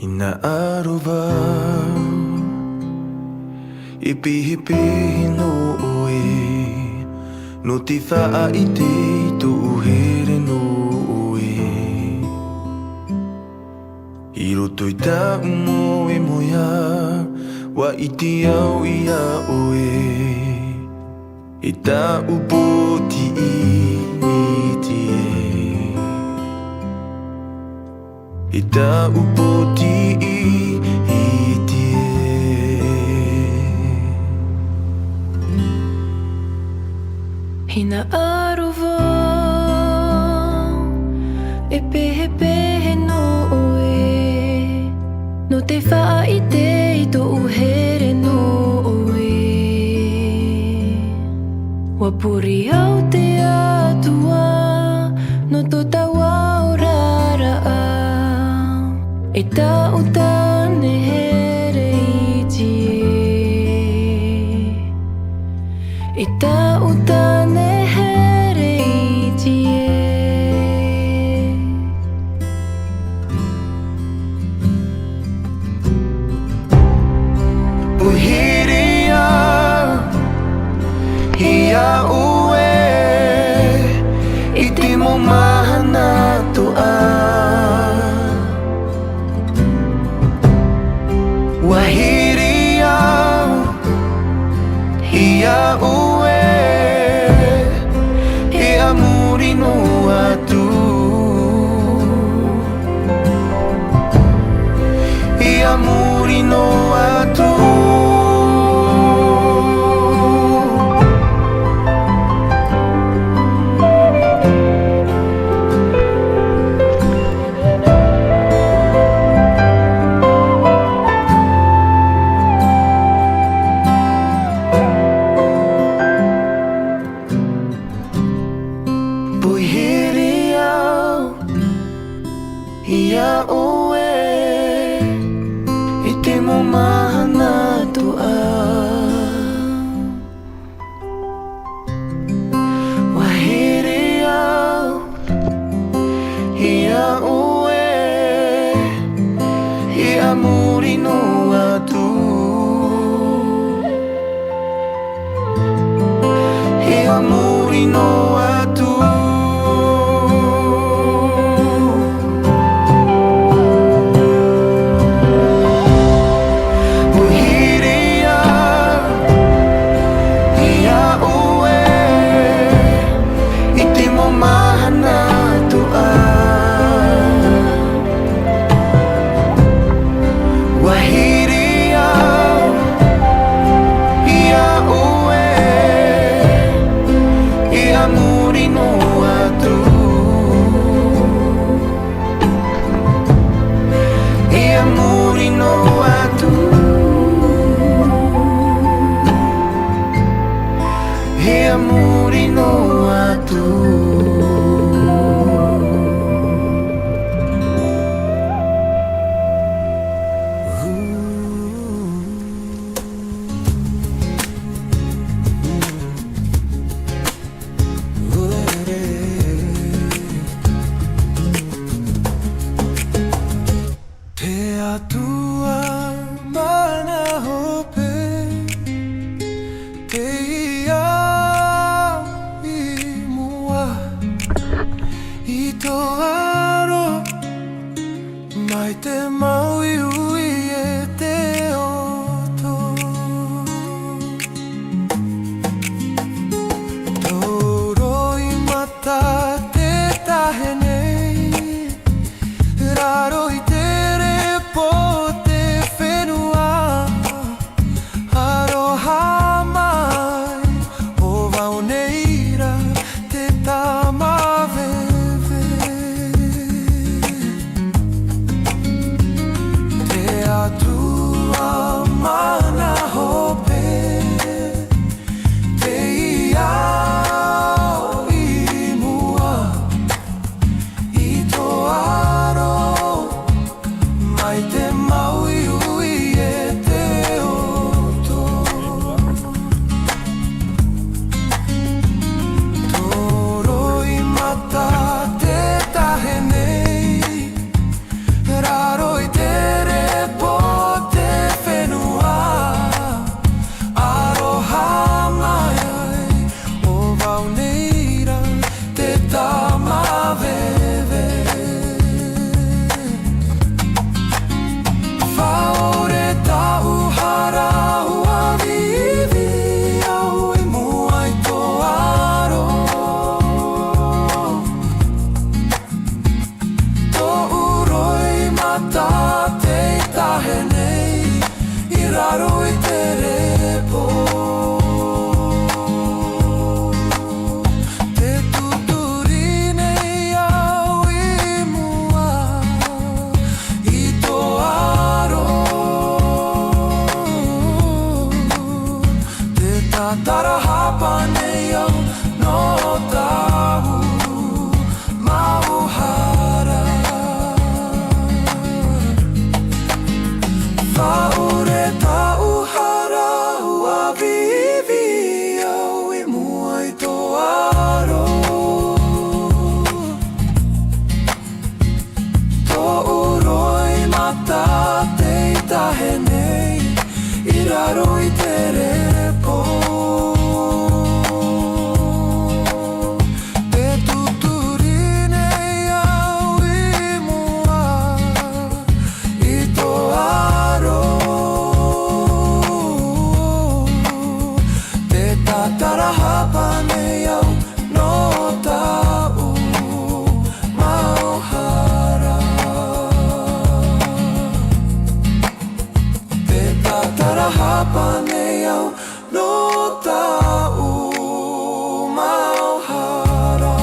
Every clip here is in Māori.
Inaaruba Ipihipihi no ue No tifaa ite tu uhere no ue Iroto i ta umoe moia Wa iti au ia oe I ta upoti itie I ta upoti itie Hina aruva E pehe pehe no oe No te wha i te i to uhere no oe Wapuri au te atua No to tawa o raraa E ta utane here i tie E ta utane here i tie Uhiria Hia ue Iti mo mahana toa Wahiria Hia ue Hia muri no atu Hia muri no atu Puhiria Hia ue Iti mo mahana toa Wahiria Hia ue Hia muri no atu Hia muri no atu Hia muri no atu Te atua mana hope Te ia to aro mai te maui ui e te oto Toro i mata te tahe nei Raro i te repo te whenua Aroha mai o wau neira te tamave Tua mana hope Te iau i mua I to aro Mai te maui ui e te oto Toro i mata te tahe nei Raro i te re he nei I raro I te repo Te tuturi nei au I mua I tō aro Te tatara hapa nei au no tau Mauhara Te tatara hapa nei au no tau Mauhara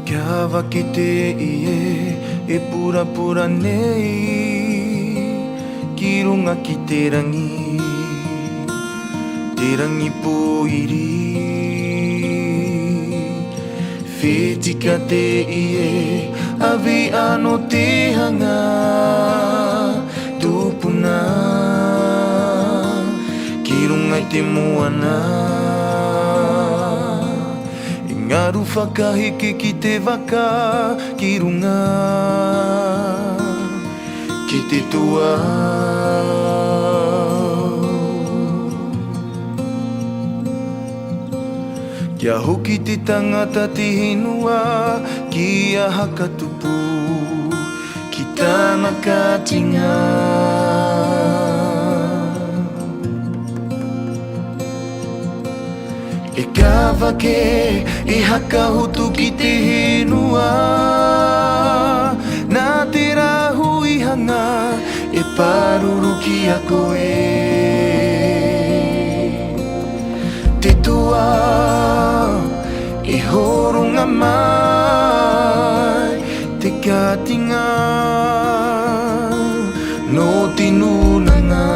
Kawa ki te ie e pura pura nei Ki runga ki te rangi poiri Whetika te ie awi ano te hanga Tupuna ki runga I te moana Ngaru whakaheke ki te waka ki runga ki te tua Kia hoki te tangata te henua ki a hakatupu ki tāna kātinga E kawa ke e haka hotu ki te henua Nā te rahui hanga e paruru ki a koe Te toa e horonga mai Te kātinga no te nunanga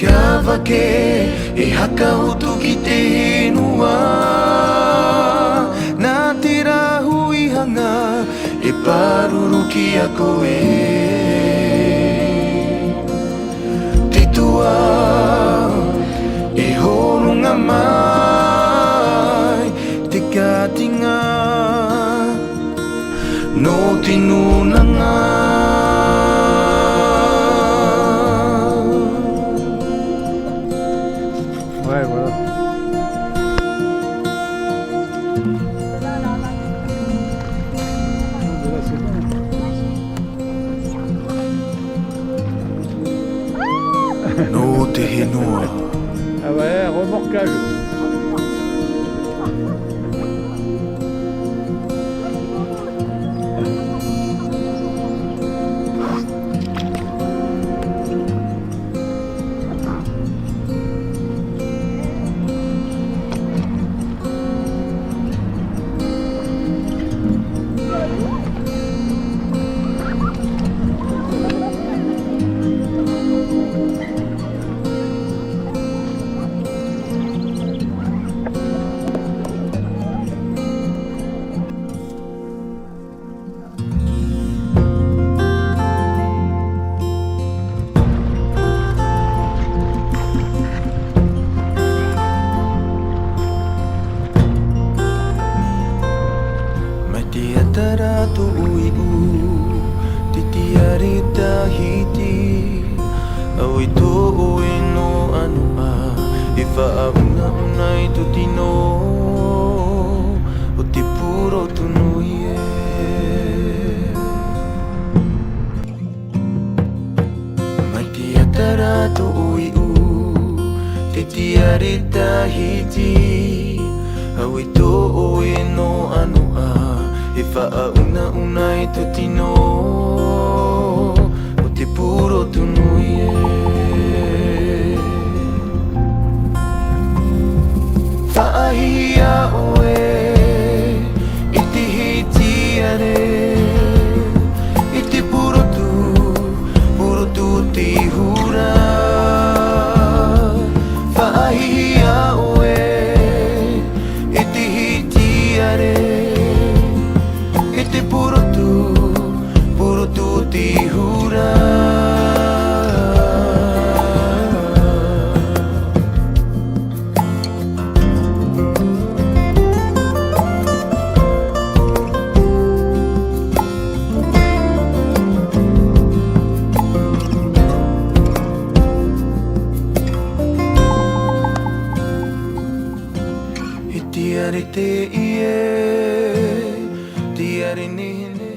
Kawa ke e haka hotu ki te henua Nā te rahui hanga e paruru ki a koe Te tua e horonga mai Te kātinga no te nunanga Ouais, voilà. No te henua Ah ouais, remorquage. atara to uiu titiare tahiti Aoi to oe no anu a E whaauna unai to tino O te puro tunu ie Mai te atara to uiu titiare tahiti Aoi to oe no anu a E whaauna unai to tino O te puro tunu ie Whaahia oe I te hiti are I te puro tu te hura Whaahia oe I te hiti are I te puro tu te hura Tiare te ie, tiare nehene